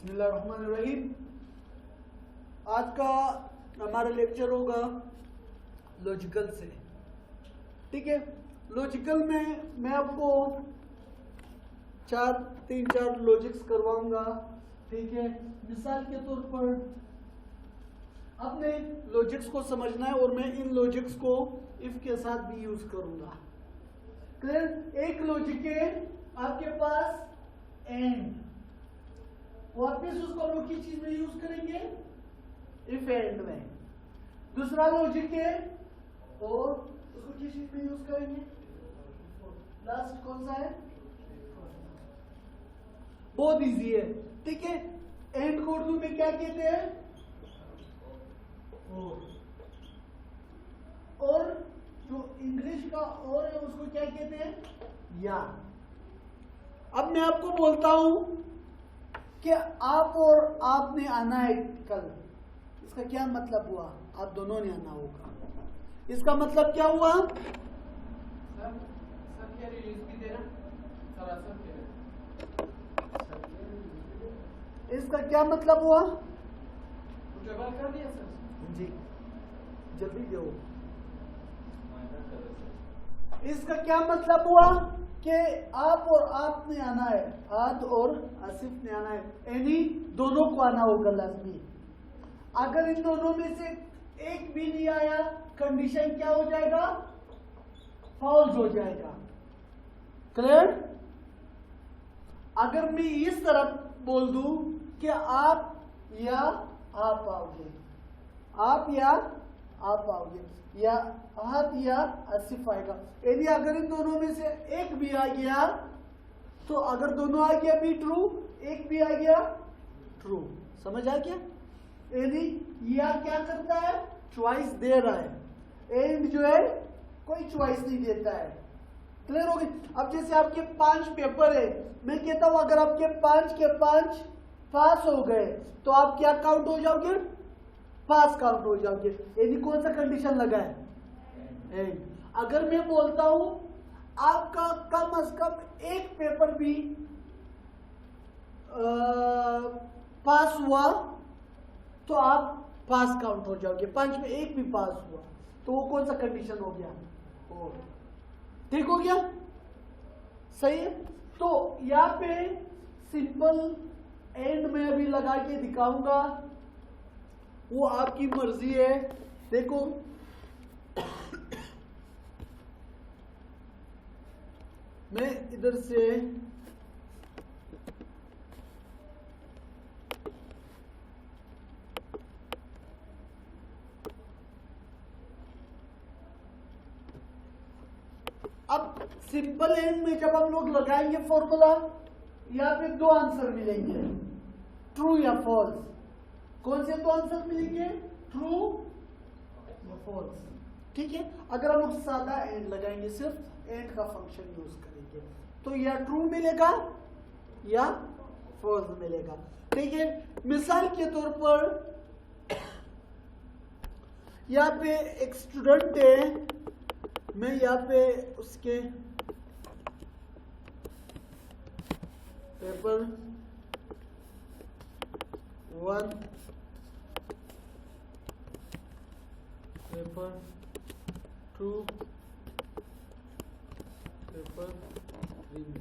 बिस्मिल्लाहिर्रहमानिर्रहीम। आज का हमारा लेक्चर होगा लॉजिकल से। ठीक है, लॉजिकल में मैं आपको तीन चार लॉजिक्स करवाऊंगा। ठीक है, मिसाल के तौर पर आपने लॉजिक्स को समझना है और मैं इन लॉजिक्स को इफ के साथ भी यूज करूंगा। क्लियर? एक लॉजिक है आपके पास एंड, वापिस उसको हम लोग किस चीज में यूज करेंगे? इफ एंड में। दूसरा लॉजिक है और उसको किस चीज में यूज करेंगे? लास्ट कौन सा है? बहुत इजी है। ठीक है, एंड को उर्दू में क्या कहते हैं? और जो इंग्लिश का और है उसको क्या कहते हैं? या। अब मैं आपको बोलता हूं कि आप और आपने आना है कल, इसका क्या मतलब हुआ? आप दोनों ने आना होगा। इसका मतलब क्या हुआ? इसका क्या मतलब हुआ? कर दिया सर जी, जल्दी दो। इसका क्या मतलब हुआ कि आप और आपने आना है, आद और आसिफ ने आना है, यानी दोनों को आना होगा लाजमी। अगर इन दोनों में से एक भी नहीं आया, कंडीशन क्या हो जाएगा? फॉल्स हो जाएगा। क्लियर? अगर मैं इस तरफ बोल दूं कि आप या आप आओगे, आप या आप आओगे, या आप या आसिफ आएगा, यदि अगर इन दोनों में से एक भी आ गया तो अगर दोनों आ गया भी ट्रू, एक भी आ गया ट्रू। समझ आ गया? यदि या क्या करता है? चॉइस दे रहा है। एंड जो है कोई चॉइस नहीं देता है। क्लियर हो गई? अब जैसे आपके 5 पेपर है, मैं कहता हूं अगर आपके 5 के 5 पास हो गए तो आप क्या काउंट हो जाओगे? पास काउंट हो जाओगे। यदि कौन सा कंडीशन लगा है? एंड। अगर मैं बोलता हूं आपका कम से कम एक पेपर भी पास हुआ तो आप पास काउंट हो जाओगे। 5 में एक भी पास हुआ तो वो कौन सा कंडीशन हो गया? और ठीक हो गया? सही है। तो यहां पे सिंपल एंड में अभी लगा के दिखाऊंगा, वो आपकी मर्जी है। देखो मैं इधर से अब सिंपल एंड में जब हम लोग लगाएंगे फॉर्मूला, यहां पे 2 आंसर मिलेंगे, ट्रू या फॉल्स। कौन से 2 आंसर मिलेंगे? ट्रू या फॉल्स। ठीक है, अगर हम लोग सादा एंड लगाएंगे, सिर्फ एंड का फंक्शन यूज करेंगे, तो या ट्रू मिलेगा या फॉल्स मिलेगा। ठीक है, मिसाल के तौर पर यहाँ पे एक स्टूडेंट है, मैं यहाँ पे उसके पेपर 1 पेपर 2 पेपर 3।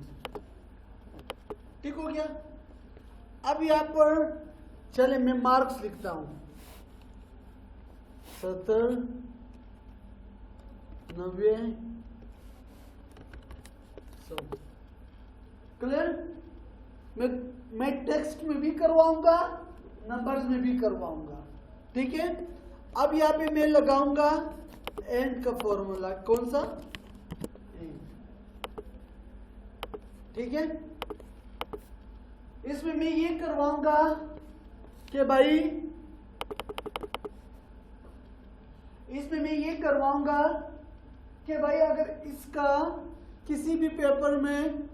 ठीक हो गया? अब यहाँ पर चले मैं मार्क्स लिखता हूं, 70, 90, 100। क्लियर? मैं टेक्स्ट में भी करवाऊंगा, नंबर्स में भी करवाऊंगा। ठीक है, अब यहां पे मैं लगाऊंगा एंड का फॉर्मूला। कौन सा? एंड। ठीक है, इसमें मैं ये करवाऊंगा कि भाई, इसमें मैं ये करवाऊंगा कि भाई अगर इसका किसी भी पेपर में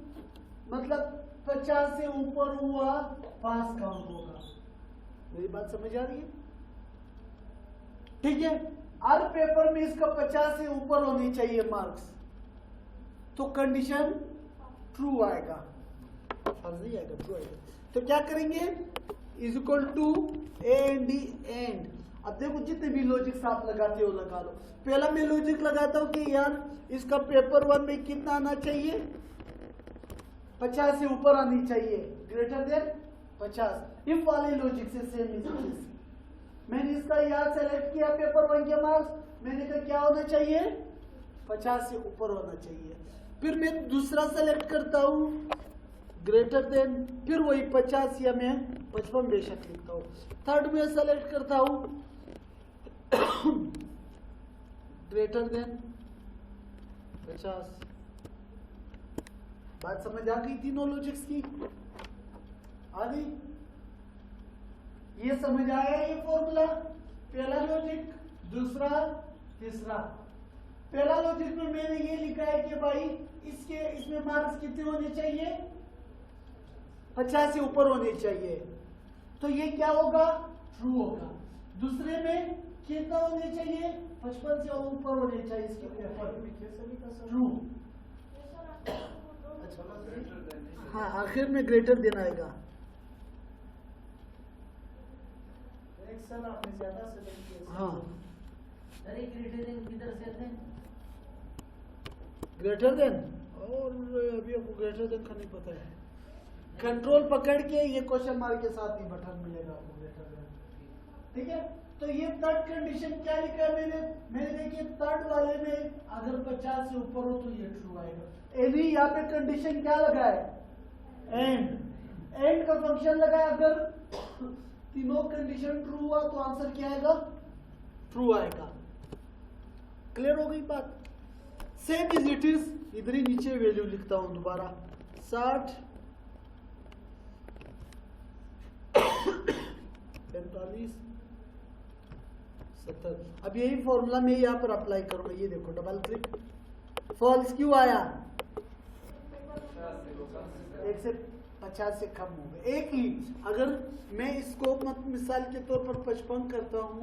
मतलब 50 से ऊपर हुआ, पास काउंट होगा। मेरी बात समझ आ रही है? ठीक है, हर पेपर में इसका 50 से ऊपर होनी चाहिए मार्क्स, तो कंडीशन ट्रू आएगा, फॉल्स नहीं आएगा, ट्रू आएगा। तो क्या करेंगे? Is equal to A and D and. अब देखो जितने भी लॉजिक्स आप लगाते हो लगा लो। पहला मैं लॉजिक लगाता हूं कि यार इसका पेपर 1 में कितना आना चाहिए, 50 से ऊपर आनी चाहिए, ग्रेटर देन 50। इफ वाले लॉजिक से सेम इज दिस। मैंने इसका यार सेलेक्ट किया पेपर 1 के मार्क्स, मैंने कहा क्या होना चाहिए, 50 से ऊपर होना चाहिए। फिर मैं दूसरा सेलेक्ट करता हूं ग्रेटर देन, फिर वही 50 या मैं 55 बेशक लिखता हूं। थर्ड में सेलेक्ट करता हूं ग्रेटर देन 50। बात समझ आ गई तीनों लॉजिक्स की? आ गई? ये समझ आया ये फॉर्मूला? पहला लॉजिक, दूसरा, तीसरा। पहला लॉजिक में मैंने ये लिखा है कि भाई इसमें मार्क्स कितने होने चाहिए, 50 से ऊपर होने चाहिए, तो ये क्या होगा, ट्रू होगा। दूसरे में कितना होने चाहिए, 55 से ऊपर होने चाहिए इसके ऊपर, ट्रू। हाँ, आखिर में ग्रेटर देन आएगा। आपने ज्यादा सेलेक्ट किया। हाँ, अरे ग्रेटर देन किधर से आते हैं? ग्रेटर देन, और अभी आपको ग्रेटर देन का नहीं पता है। कंट्रोल पकड़ के ये क्वेश्चन मार्क के साथ ही बटन मिलेगा आपको ग्रेटर देन। ठीक है, तो ये थर्ड कंडीशन क्या लिखा है मैंने देखिए थर्ड वाले में अगर 50 से ऊपर हो तो ये ट्रू आएगा। यानी यहाँ पे कंडीशन क्या लगा है, एंड का फंक्शन लगा है। अगर तीनों कंडीशन ट्रू हुआ तो आंसर क्या आएगा, ट्रू आएगा। क्लियर हो गई बात? सेम इज इट इज, इधर ही नीचे वैल्यू लिखता हूं दोबारा, 60, 45, 70। अब यही फॉर्मूला मैं यहाँ पर अप्लाई करूंगा। ये देखो डबल क्लिक, फॉल्स क्यों आया, 1 से 50 से कम हो गए। एक ही, अगर मैं इसको मिसाल के तौर पर 55 करता हूं,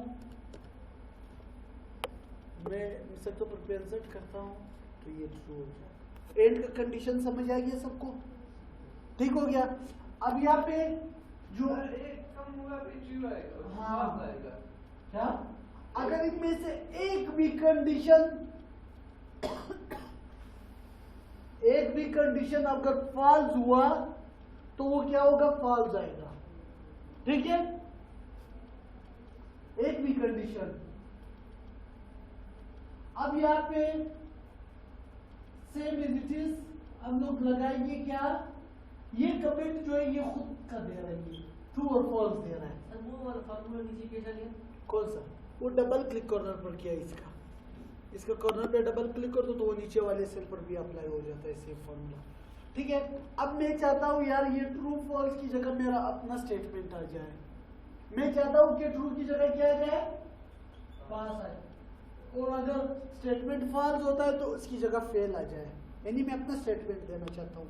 मैं मिसाल के तौर पर 65 करता हूं, तो ये ट्रू हो जाएगा। एंड का कंडीशन समझ आ गया सबको? ठीक हो गया। अब यहाँ पे जो कम होगा फिर ट्रू आएगा। हाँ, आएगा क्या अगर इनमें से एक भी कंडीशन अगर फॉल्स हुआ तो वो क्या होगा, फॉल्स आएगा। ठीक है, एक भी कंडीशन। अब यहाँ पे सेम इज इट इज, हम लोग लगाएंगे क्या, ये कमेंट जो है ये खुद का दे रहा है, ट्रू और फॉल्स दे रहा है। सर वो वाला फार्मूला नीचे कैसा लिया? कौन सा? वो डबल क्लिक कॉर्नर पर किया इसका कॉर्नर पे डबल क्लिक कर दो तो वो नीचे वाले सेल पर भी अप्लाई हो जाता है सेम फॉर्मूला। ठीक है, अब मैं चाहता हूँ यार ये ट्रू फॉल्स की जगह मेरा अपना स्टेटमेंट आ जाए। मैं चाहता हूँ कि ट्रू की जगह क्या आ जाए, पास आए, और अगर स्टेटमेंट फॉल्स होता है तो उसकी जगह फेल आ जाए। यानी मैं अपना स्टेटमेंट देना चाहता हूँ,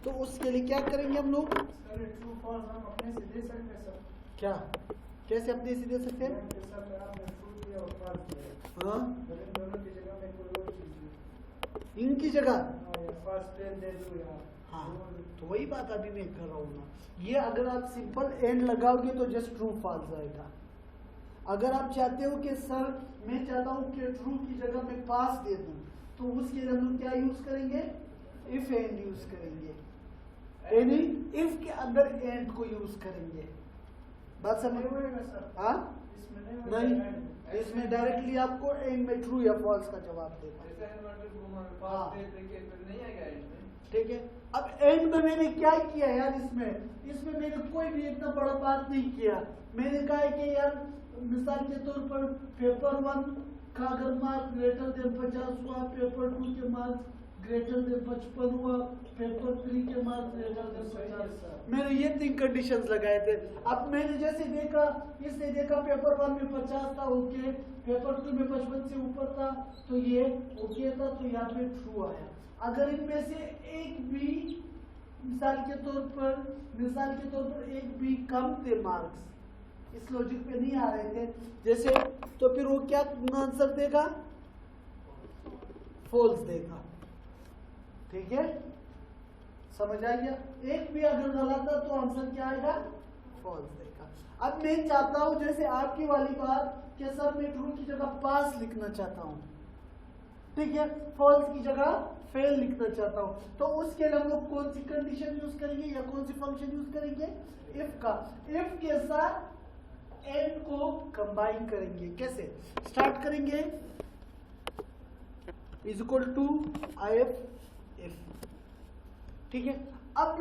तो उसके लिए क्या करेंगे हम लोग, ट्रू फॉल्स हम अपने से दे सकते हैं सर। क्या कैसे अपने सीधे सकते हैं? हाँ, इनकी जगह हाँ, तो वही बात अभी मैं कर रहा हूँ ना। ये अगर आप सिंपल एंड लगाओगे तो जस्ट ट्रू फॉल्स आएगा। अगर आप चाहते हो कि सर मैं चाहता हूँ कि ट्रू की जगह मैं पास दे दूं, तो उसके लिए हम क्या यूज करेंगे, इफ एंड यूज करेंगे। यानी इफ के अंदर एंड को यूज करेंगे। बात समझ में? हाँ, नहीं, इसमें डायरेक्टली आपको एंड में ट्रू या फॉल्स का जवाब देगा। ठीक है, अब एंड में मैंने क्या किया यार, इसमें मैंने कोई भी इतना बड़ा बात नहीं किया। मैंने कहा है कि यार मिसाल के तौर पर पेपर 1 का अगर मार्क्स ग्रेटर देन 50 हुआ, पेपर 2 के मार्क्स ग्रेटर देन 55 हुआ, पेपर 3 के मार्क्स ग्रेटर देन 50। मैंने ये 3 कंडीशंस लगाए थे। अब मैंने जैसे देखा, इसने देखा पेपर 1 में 50 था, ओके, पेपर 2 में 55 से ऊपर था, तो ये ओके था, तो यहाँ पे ट्रू आया। अगर इनमें से एक भी मिसाल के तौर पर एक भी कम थे मार्क्स, इस लॉजिक पे नहीं आ रहे थे जैसे, तो फिर वो क्या आंसर देगा, फॉल्स देगा। ठीक है, समझ आ गया? एक भी अगर गलत था तो आंसर क्या आएगा, फॉल्स देगा। अब मैं चाहता हूं जैसे आपकी वाली बात कि सर मैं ट्रू की जगह पास लिखना चाहता हूं, ठीक है, फॉल्स की जगह फेल लिखना चाहता हूं, तो उसके लिए हम लोग कौन सी कंडीशन यूज करेंगे या कौन सी फंक्शन यूज करेंगे? इफ का। इफ के साथ एंड को कंबाइन करेंगे। कैसे स्टार्ट करेंगे? Is equal to if if, ठीक है। अब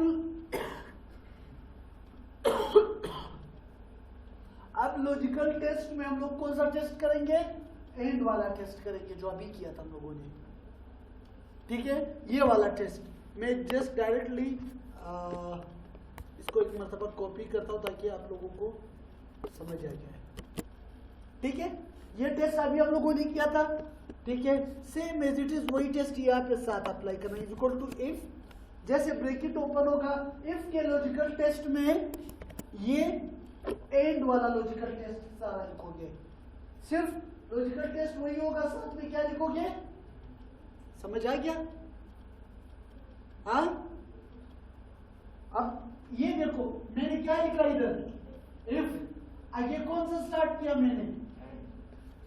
लॉजिकल टेस्ट में हम लोग कौन सा टेस्ट करेंगे? एंड वाला टेस्ट करेंगे जो अभी किया था हम लोगों ने, ठीक है। ये वाला टेस्ट मैं जस्ट डायरेक्टली इसको एक मरतबा कॉपी करता हूं ताकि आप लोगों को समझ आ जाए, ठीक है। ये टेस्ट अभी हम लोगों ने किया था, ठीक है। सेम एज इट इज वही टेस्ट यहाँ पे साथ अप्लाई करना। इज इक्वल टू इफ, जैसे ब्रैकेट ओपन होगा, इफ के लॉजिकल टेस्ट में ये एंड वाला लॉजिकल टेस्ट सारा लिखोगे, सिर्फ लॉजिकल टेस्ट वही होगा, साथ में क्या लिखोगे? समझ आ गया? हाँ, अब ये देखो मैंने क्या लिखा इधर? इफ। आगे कौन सा स्टार्ट किया मैंने?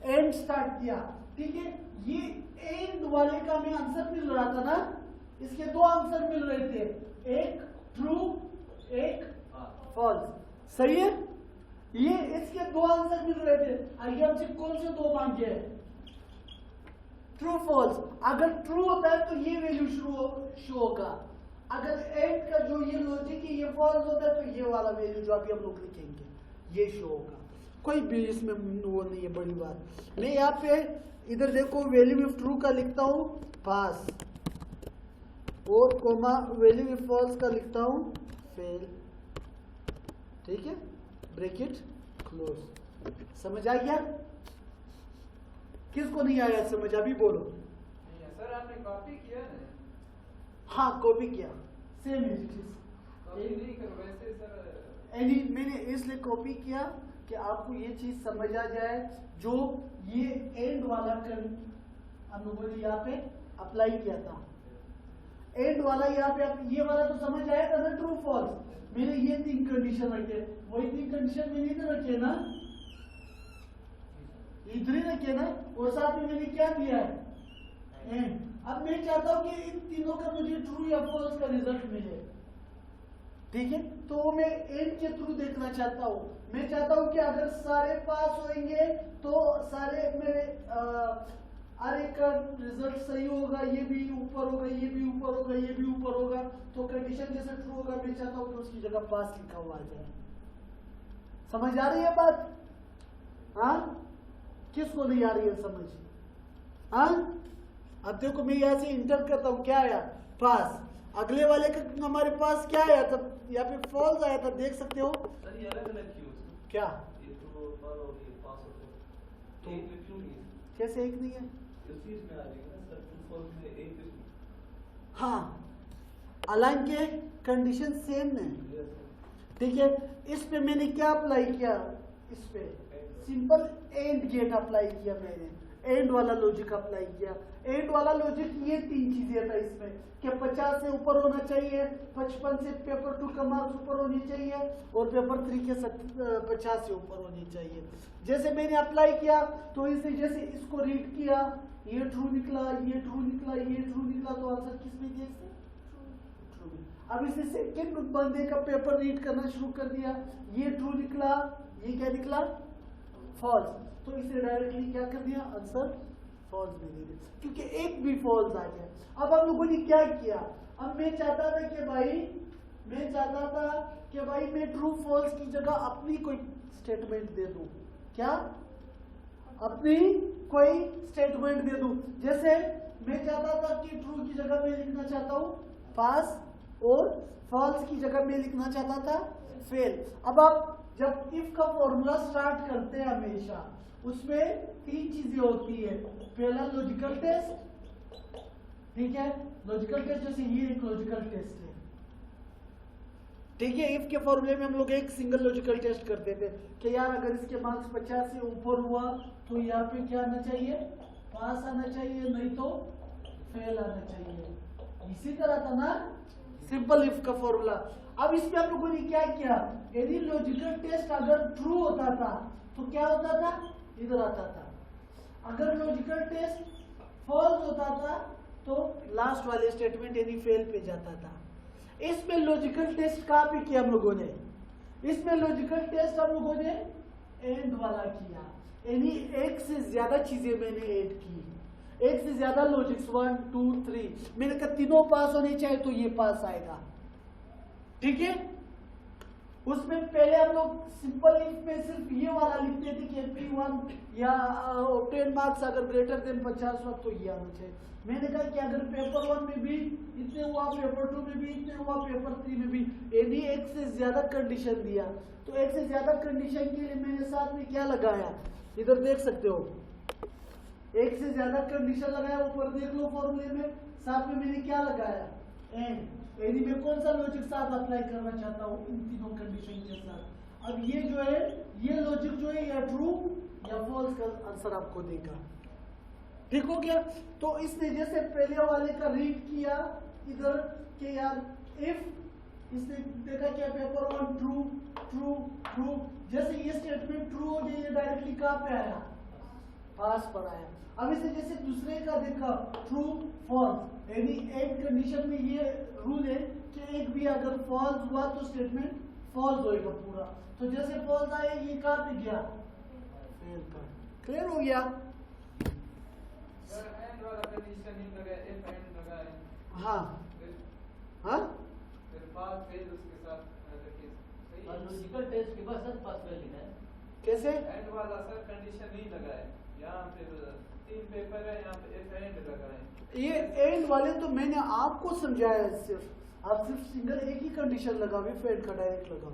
एंड स्टार्ट किया, ठीक है। ये एंड वाले का मैं आंसर मिल रहा था ना, इसके दो आंसर मिल रहे थे, एक ट्रू एक फॉल्स, सही है। ये इसके दो आंसर मिल रहे थे, आगे हमसे कौन से दो मांगे? True false. अगर ट्रू होता है तो ये वैल्यू शो होगा, अगर एंड का जो ये लॉजिक है ये फॉल्स होता है तो ये वाला वैल्यू जो अभी हम लोग लिखेंगे ये शो होगा। कोई भी इसमें वो नहीं है बड़ी बात। मैं यहाँ पे इधर देखो वैल्यू इफ ट्रू का लिखता हूं पास, और कोमा वैल्यू इफ फॉल्स का लिखता हूं फेल, ठीक है, ब्रैकेट क्लोज। समझ आ गया? किसको नहीं आया समझ? अभी बोलो। सर आपने कॉपी किया है? हाँ कॉपी किया, same is it is. Copy नहीं करो वैसे सर। मैंने इसलिए कॉपी किया कि आपको ये चीज समझ आ जाए, जो ये एंड वाला हम लोगों ने यहाँ पे अप्लाई किया था, एंड वाला यहाँ पे ये वाला तो समझ आया था ना, ट्रू फॉल्स। मैंने ये तीन कंडीशन रखे, वही तीन कंडीशन मैंने इधर रखे ना, इधर ही रखे ना, और साथ में मैंने क्या दिया है? एंड। अब मैं चाहता हूं कि इन तीनों का मुझे ट्रू या फॉल्स का रिजल्ट मिले, ठीक है। तो मैं एंड के थ्रू देखना चाहता हूं। मैं चाहता हूं कि अगर सारे पास होंगे तो सारे मेरे हर एक का रिजल्ट सही होगा, ये भी ऊपर होगा, ये भी ऊपर होगा, ये भी ऊपर होगा, तो कंडीशन जैसे ट्रू होगा मैं चाहता हूं कि उसकी जगह पास लिखा हुआ आ जाए। समझ आ रही है बात? हाँ, किसको नहीं आ रही है समझ? हाँ, अब देखो मैं यहाँ से इंटर करता हूँ, क्या आया? पास। अगले वाले का हमारे पास क्या आया था? यहाँ पे फॉल्स आया था, देख सकते हो। सर ये अलग अलग क्यों? क्या? ये ट्रू और ये पास होता है, एक में क्यों नहीं है? कैसे एक नहीं है? उसी इसमें आ जाएगा ना सर, ट्रू फॉल्स में एक इसमें। हाँ, हालांकि कंडीशन सेम है, ठीक है। इस पे मैंने क्या अप्लाई किया? इस पे सिंपल एंड गेट अप्लाई किया मैंने, एंड वाला लॉजिक अप्लाई किया। एंड वाला लॉजिक ये तीन चीजें था इसमें कि 50 से ऊपर होना चाहिए, 55 से पेपर 2 का मार्क्स ऊपर होनी चाहिए, और पेपर 3 के 50 से ऊपर होनी चाहिए। जैसे मैंने अप्लाई किया तो इसे जैसे इसको रीड किया, ये ट्रू निकला, ये ट्रू निकला, ये ट्रू निकला, तो आंसर किस में दिया? ट्रू। अब इसे सेकंड बंदे का पेपर रीड करना शुरू कर दिया, ये ट्रू निकला, ये क्या निकला? फॉल्स। तो इसे डायरेक्टली क्या कर दिया? आंसर फॉल्स में दे दिया, क्योंकि एक भी फॉल्स आ गया। अब हम लोगों ने क्या किया? अब मैं चाहता था कि भाई मैं ट्रू फॉल्स की जगह अपनी कोई स्टेटमेंट दे दूं। क्या? अपनी कोई स्टेटमेंट दे दूं। जैसे मैं चाहता था कि ट्रू की जगह मैं लिखना चाहता हूं पास, और फॉल्स की जगह मैं लिखना चाहता था फेल। अब आप जब इफ का फॉर्मूला स्टार्ट करते हैं हमेशा उसमें तीन चीजें होती है। पहला लॉजिकल टेस्ट, ठीक है, लॉजिकल टेस्ट, जैसे ये एक लॉजिकल टेस्ट है, ठीक है। इफ के फॉर्मूले में हम लोग एक सिंगल लॉजिकल टेस्ट करते थे कि यार अगर इसके मार्क्स 50 से ऊपर हुआ तो यहाँ पे क्या आना चाहिए? पास आना चाहिए, नहीं तो फेल आना चाहिए। इसी तरह था ना, सिंपल इफ का फॉर्मूला। अब इसमें हम लोगों ने क्या किया, यदि लॉजिकल टेस्ट अगर ट्रू होता था तो क्या होता था, इधर आता था। अगर लॉजिकल टेस्ट फॉल्स होता था तो लास्ट वाले स्टेटमेंट यानी फेल पे जाता था। इसमें लॉजिकल टेस्ट कहां पे किया हम लोगों ने, इसमें लॉजिकल टेस्ट हम लोगों ने एंड वाला किया, यानी एक से ज्यादा चीजें मैंने ऐड की, एक से ज्यादा लॉजिक्स 1 2 3 मैंने कहा तीनों पास होने चाहिए तो ये पास आएगा, ठीक है। उसमें पहले हम लोग सिंपल इफ में सिर्फ ये वाला लिखते थे कि P1 या 10 मार्क्स अगर ग्रेटर देन 50 हुआ तो ये आना चाहिए। मैंने कहा कि अगर पेपर 1 में भी इतने हुआ, पेपर 2 में भी इतने हुआ, पेपर 3 में भी, यदि एक से ज्यादा कंडीशन दिया तो एक से ज्यादा कंडीशन के लिए मैंने साथ में क्या लगाया, इधर देख सकते हो, एक से ज्यादा कंडीशन लगाया, ऊपर देख लो फॉर्मूले में, साथ में मैंने क्या लगाया, एंड। यदि मैं कौन सा लॉजिक साथ अप्लाई करना चाहता हूँ इन तीनों कंडीशन के साथ। अब ये जो है, ये लॉजिक जो है या ट्रू या फॉल्स का आंसर आपको देगा, ठीक हो गया। तो इसने जैसे पहले वाले का रीड किया इधर के यार इफ, इसने देखा क्या पेपर 1 ट्रू ट्रू ट्रू, जैसे ये स्टेटमेंट ट्रू हो गया, ये डायरेक्टली कहां पे आया, पास पर आया। अब इसे जैसे दूसरे का देखा ट्रू फॉल्स, यानी एक कंडीशन में ये रूल है कि एक भी अगर फॉल्स हुआ तो स्टेटमेंट फॉल्स होएगा पूरा, तो जैसे फॉल्स आया ये कहां पे गया, फेल पर। क्लियर हो गया। सर एंड वाला कंडीशन नहीं लगा, इफ एंड लगा है। हाँ हाँ फिर पास फेल उसके साथ रखिए, सही और है। लॉजिकल टेस्ट के बाद सर पास फेल लिखा है। कैसे, एंड वाला सर कंडीशन नहीं लगा है, यहाँ फिर 3 पेपर है, यहाँ पे इफ एंड लगा है। ये एंड वाले तो मैंने आपको समझाया है, सिर्फ आप सिर्फ सिंगल एक ही कंडीशन लगाओ, इफ एंड का डायरेक्ट लगाओ।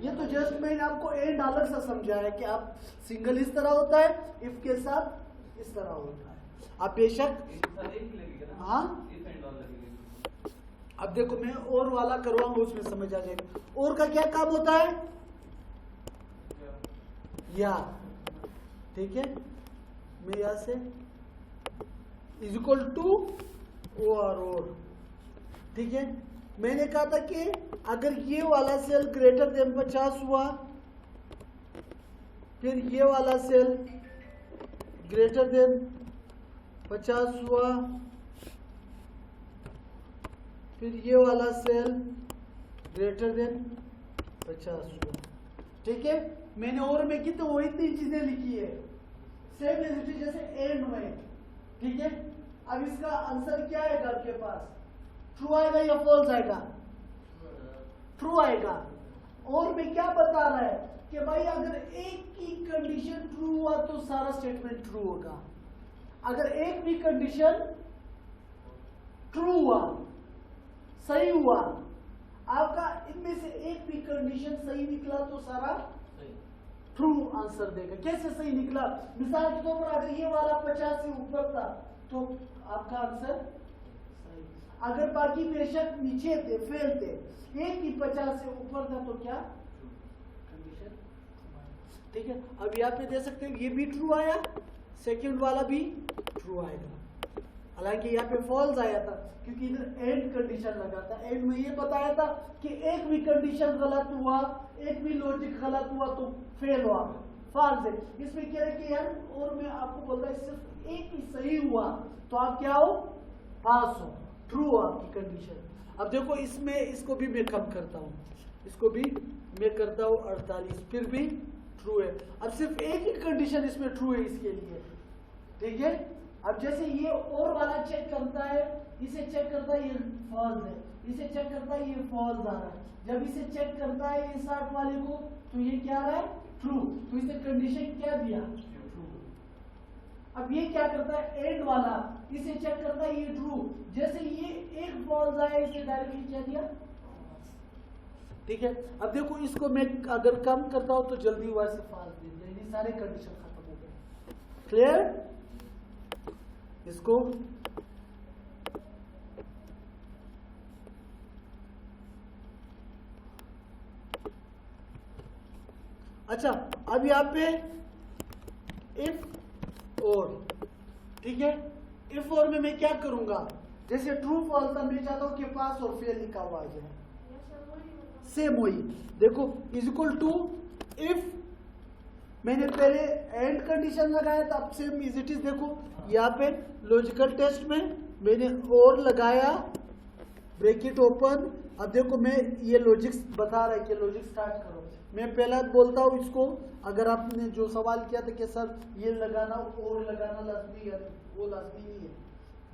ये तो जस्ट मैंने आपको एंड अलग सा समझाया कि आप सिंगल इस तरह होता है, इफ के साथ इस तरह होता है। आप बेशक सर एक ही लगेगा ना, हाँ, इफ एंड वाला लगेगा। अब देखो मैं और वाला करवाऊंगा, उसमें समझ आ जाएगा। और का क्या काम होता है, या, ठीक है, मैं यहां से इज इक्वल टू और, ठीक है। मैंने कहा था कि अगर ये वाला सेल ग्रेटर देन 50 हुआ, फिर ये वाला सेल ग्रेटर देन 50 हुआ, फिर ये वाला सेल ग्रेटर देन 50 हुआ, ठीक है। मैंने और में की तो वही 3 चीजें लिखी है, सेम एज जैसे एंड में, ठीक है। अब इसका आंसर क्या आएगा आपके पास, ट्रू आएगा या फॉल्स आएगा, ट्रू आएगा। और में क्या बता रहा है कि भाई अगर एक की कंडीशन ट्रू हुआ तो सारा स्टेटमेंट ट्रू होगा, अगर एक भी कंडीशन ट्रू हुआ, सही हुआ, आपका इनमें से एक भी कंडीशन सही निकला तो सारा ट्रू आंसर देगा। कैसे सही निकला, मिसाल के तौर पर अगर ये वाला 50 से ऊपर था तो आपका आंसर सही, अगर बाकी बेशक नीचे थे, फेल थे, एक ही 50 से ऊपर था तो क्या कंडीशन, ठीक है। अब यहाँ पे दे सकते हो ये भी ट्रू आया, सेकंड वाला भी ट्रू आएगा, हालांकि यहाँ पे फॉल्स आया था क्योंकि इधर एंड कंडीशन लगा था। एंड में ये बताया था कि एक भी कंडीशन गलत हुआ, एक भी लॉजिक गलत हुआ तो फेल हुआ, फॉल्स है। इसमें क्या है कि यार, और मैं आपको बोलता है सिर्फ एक ही सही हुआ तो आप क्या हो, पास हो, ट्रू हो आपकी कंडीशन। अब देखो इसमें इसको भी मैं कम करता हूँ, इसको भी मैं करता हूँ 48, फिर भी ट्रू है। अब सिर्फ एक ही कंडीशन इसमें ट्रू है इसके लिए, ठीक है। अब जैसे ये और वाला चेक करता है, इसे चेक करता है ये फॉल्स है, इसे चेक करता है ये फॉल्स आ रहा है, जब इसे चेक करता है ये 60 वाले को तो ये क्या आ रहा है, ट्रू, तो इसे कंडीशन क्या दिया, ट्रू। अब ये क्या करता है, एंड वाला, इसे चेक करता है ये ट्रू, जैसे ये एक फॉल्स आया इसे डायरेक्टली क्या दिया, ठीक है। अब देखो इसको मैं अगर कम करता हूं तो जल्दी वहां से फॉल्स दे दिया, ये सारे कंडीशन खत्म हो गए। क्लियर, इसको अच्छा, अब यहाँ पे इफ और, ठीक है। इफ और में मैं क्या करूंगा, जैसे ट्रू फॉल्स मैं चाहता हूं कि पास और फेल लिखा हुआ आ जाए, सेम वही। देखो इज इक्वल टू इफ मैंने पहले एंड कंडीशन लगाया था, अब सेम इज इट इज। देखो यहाँ पे लॉजिकल टेस्ट में मैंने और लगाया, ब्रैकेट ओपन। अब देखो मैं ये लॉजिक्स बता रहा है कि लॉजिक स्टार्ट करो। मैं पहला बोलता हूँ इसको, अगर आपने जो सवाल किया था कि सर ये लगाना और लगाना लाजमी है, वो लाजमी नहीं है,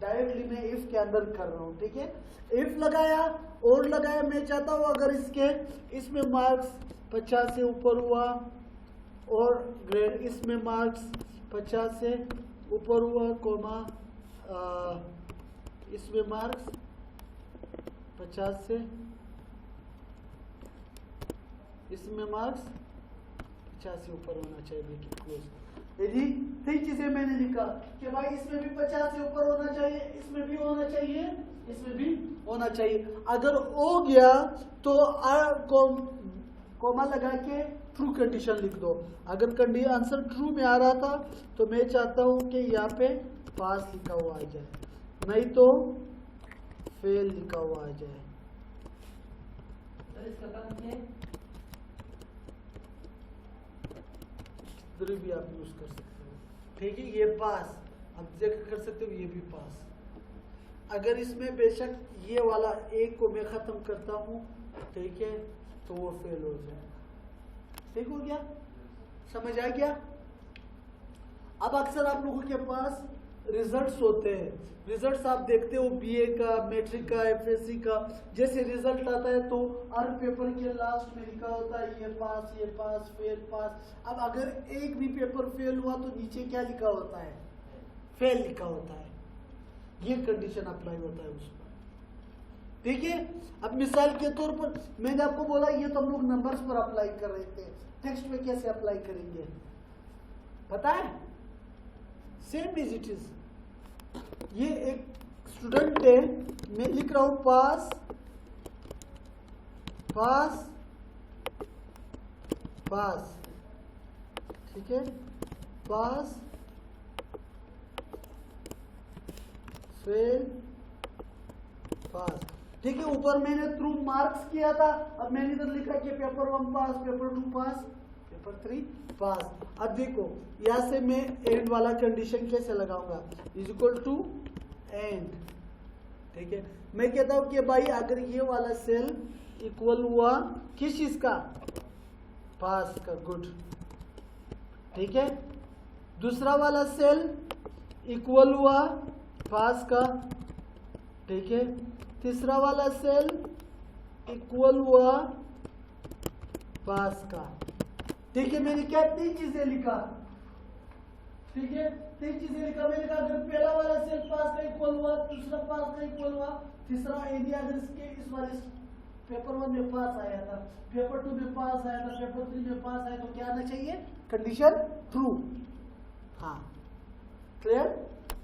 डायरेक्टली मैं इफ के अंदर कर रहा हूँ। ठीक है, इफ लगाया और लगाया, मैं चाहता हूँ अगर इसमें मार्क्स 50 से ऊपर हुआ और ग्रेड इसमें मार्क्स 50 से ऊपर हुआ, कोमा इसमें मार्क्स 50 से, इसमें मार्क्स 50 से ऊपर होना चाहिए, ब्रैकेट क्लोज। यदि 3 चीजें मैंने लिखा कि भाई इसमें भी 50 से ऊपर होना चाहिए, इसमें भी होना चाहिए, इसमें भी होना चाहिए। अगर हो गया तो कोमा लगा के ट्रू कंडीशन लिख दो। अगर आंसर ट्रू में आ रहा था तो मैं चाहता हूं कि यहाँ पे पास लिखा हुआ आ जाए, नहीं तो फेल लिखा हुआ आ जाए। इसका काम क्या है? भी आप यूज कर सकते हो। ठीक है, ये पास अब चेक कर सकते हो, ये भी पास। अगर इसमें बेशक ये वाला एक को मैं खत्म करता हूं, ठीक है, तो वो फेल हो जाए। ठीक हो गया, समझ आ गया। अब अक्सर आप लोगों के पास रिजल्ट्स होते हैं, रिजल्ट्स आप देखते हो बीए का, मैट्रिक का, एफएससी का। जैसे रिजल्ट आता है तो हर पेपर के लास्ट में लिखा होता है ये पास, फेल, पास। अब अगर एक भी पेपर फेल हुआ तो नीचे क्या लिखा होता है? फेल लिखा होता है। ये कंडीशन अप्लाई होता है उस पर। ठीक है, अब मिसाल के तौर पर मैंने आपको बोला ये तो हम लोग नंबर्स पर अप्लाई कर रहे थे, टेक्स्ट में कैसे अप्लाई करेंगे पता है? Same is it is. ये एक स्टूडेंट है, मैं लिख रहा हूं पास, पास, पास। ठीक है, पास, फेल, पास। ठीक है, ऊपर मैंने थ्रू मार्क्स किया था, अब मैंने इधर लिखा कि पेपर 1 पास, पेपर 2 पास, पेपर 3 पास। अब देखो यहां से मैं एंड वाला कंडीशन कैसे लगाऊंगा, इज इक्वल टू एंड। ठीक है, मैं कहता हूं कि भाई अगर ये वाला सेल इक्वल हुआ किस चीज का? पास का, गुड। ठीक है, दूसरा वाला सेल इक्वल हुआ पास का। ठीक है, तीसरा वाला सेल इक्वल हुआ पास का। ठीक है, मैंने क्या 3 चीजें लिखा। ठीक है, 3 चीजें लिखा। मैंने कहा अगर पहला वाला सेल पास का इक्वल हुआ, दूसरा पास का इक्वल हुआ, तीसरा एरिया अगर इसके इस वाले पेपर 1 में पास आया था, पेपर 2 में पास आया था, पेपर 3 में पास आया, तो क्या आना चाहिए? Condition true. हाँ, क्लियर।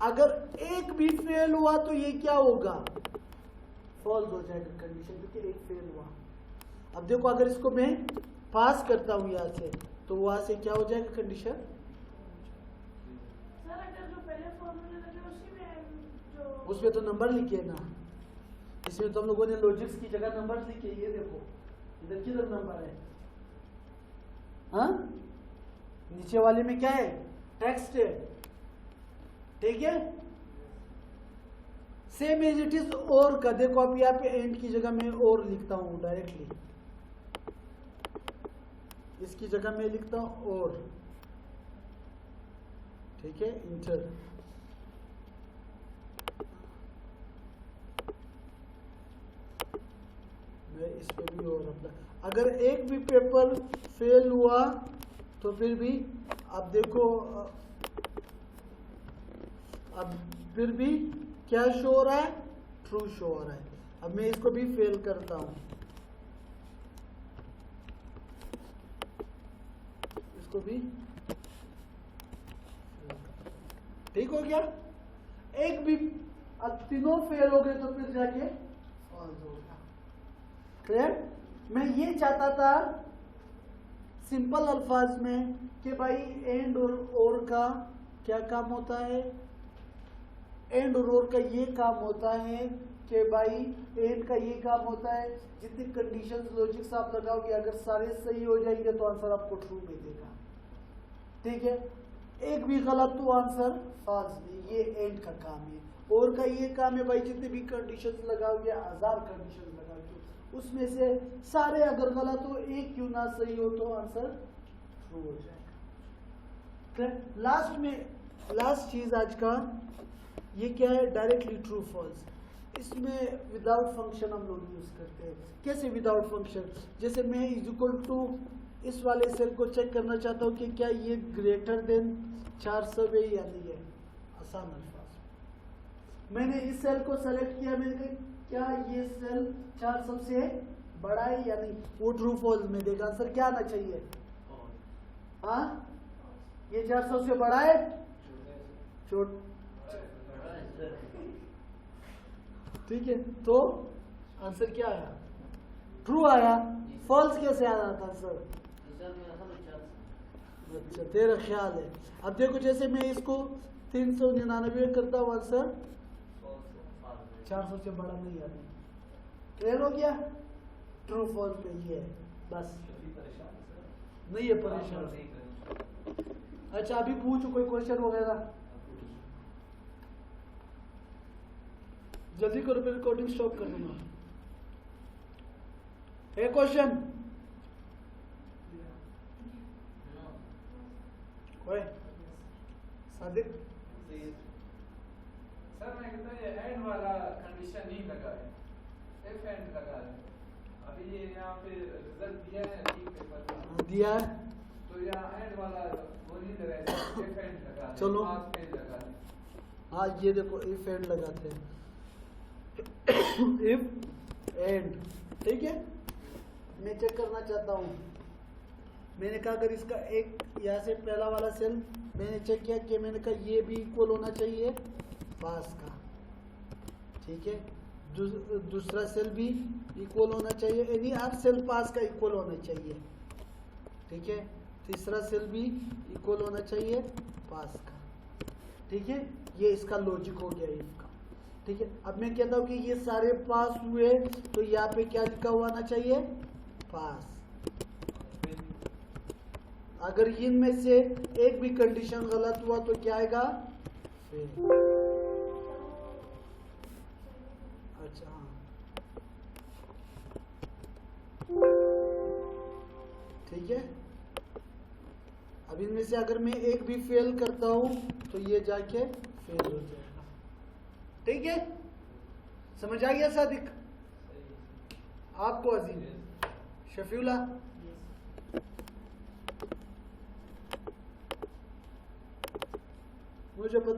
अगर एक भी फेल हुआ तो ये क्या होगा? फॉल्स हो जाएगा कंडीशन, क्योंकि एक फेल हुआ। अब देखो अगर इसको मैं पास करता हूं यहां से, तो वहां से क्या हो जाएगा कंडीशन? सर अगर जो पहले फॉर्मूले लगे उसी में जो उसमें तो नंबर लिखे ना, इसमें तो हम लोगों ने लॉजिक्स की जगह नंबर लिखे। ये देखो इधर किधर नंबर है? हाँ, नीचे वाले में क्या है? टेक्स्ट है। ठीक है, सेम एज इट इज और का। देखो अब यहाँ पे एंड की जगह मैं और लिखता हूं डायरेक्टली, इसकी जगह मैं लिखता हूं और। ठीक है, इंटर। मैं इस पे भी और अप्लाई। अगर एक भी पेपर फेल हुआ तो फिर भी अब देखो, अब फिर भी क्या शो हो रहा है? ट्रू शो हो रहा है। अब मैं इसको भी फेल करता हूं, इसको भी। ठीक हो गया, एक भी। अब तीनों फेल हो गए तो फिर जाके फॉल्स होगा। क्लियर। मैं ये चाहता था सिंपल अल्फाज में कि भाई एंड और का क्या काम होता है? एंड और और का ये काम होता है कि भाई एंड का ये काम होता है, जितनी कंडीशंस लॉजिक्स आप लगाओगे अगर सारे सही हो जाएंगे तो आंसर आपको ट्रू मिलेगा। ठीक है, एक भी गलत तो आंसर फॉल्स नहीं। ये एंड का काम है। और का ये काम है भाई जितने भी कंडीशंस लगाओगे, 1000 कंडीशंस लगाओगे, उसमें से सारे अगर गलत हो, एक क्यों ना सही हो तो आंसर ट्रू हो जाएगा। लास्ट में लास्ट चीज आज का ये क्या है, डायरेक्टली ट्रू फॉल्स। इसमें विदाउट फंक्शन हम लोग यूज करते हैं। कैसे विदाउट फंक्शन? जैसे मैं इज इक्वल टू इस वाले सेल को चेक करना चाहता हूँ कि क्या ये ग्रेटर देन 400 है या नहीं है। आसान अल्फाज, मैंने इस सेल को सेलेक्ट किया, मैंने कहा क्या ये सेल 400 से बड़ा है या नहीं, वो ट्रू फॉल्स में देगा। आंसर क्या आना चाहिए? हाँ, ये 400 से बड़ा है, छोट, ठीक है, तो आंसर क्या आया? ट्रू आया। फॉल्स कैसे आ रहा था आंसर? अच्छा, तेरा ख्याल है। अब देखो जैसे मैं इसको 399 करता हूँ, आंसर 400 से बड़ा नहीं आता। क्लियर हो गया? ट्रू फॉल्स में ये है, बस नहीं है परेशान। अच्छा, अभी पूछो कोई क्वेश्चन वगैरह, जल्दी करो, फिर रिकॉर्डिंग स्टॉप कर दूंगा। है क्वेश्चन कोई? सादिक सर मैं कहता हूँ ये एंड वाला कंडीशन नहीं लगा है, इफ एंड लगा है। अभी ये यहाँ पे रिजल्ट दिया है ठीक पेपर का दिया है, तो यहाँ एंड वाला वो नहीं लगा है, इफ एंड लगा है, चलो। पास पेज लगा है। हाँ ये देखो इफ एंड लगाते हैं, इफ एंड, ठीक है। मैं चेक करना चाहता हूँ, मैंने कहा अगर इसका एक यहाँ से पहला वाला सेल मैंने चेक किया कि मैंने कहा ये भी इक्वल होना चाहिए पास का, ठीक है। दूसरा सेल भी इक्वल होना चाहिए, यानी हर सेल पास का इक्वल होना चाहिए, ठीक है। तीसरा सेल भी इक्वल होना चाहिए पास का, ठीक है। ये इसका लॉजिक हो गया इफ का, ठीक है। अब मैं कहता हूँ कि ये सारे पास हुए तो यहाँ पे क्या लिखा हुआ आना चाहिए? पास। अगर इनमें से एक भी कंडीशन गलत हुआ तो क्या आएगा? फेल। अच्छा हाँ, ठीक है। अब इनमें से अगर मैं एक भी फेल करता हूं तो ये जाके फेल हो जाएगा, ठीक है। समझ आ गया सादिक आपको? अजीम, शफीउल्ला, मुझे पता है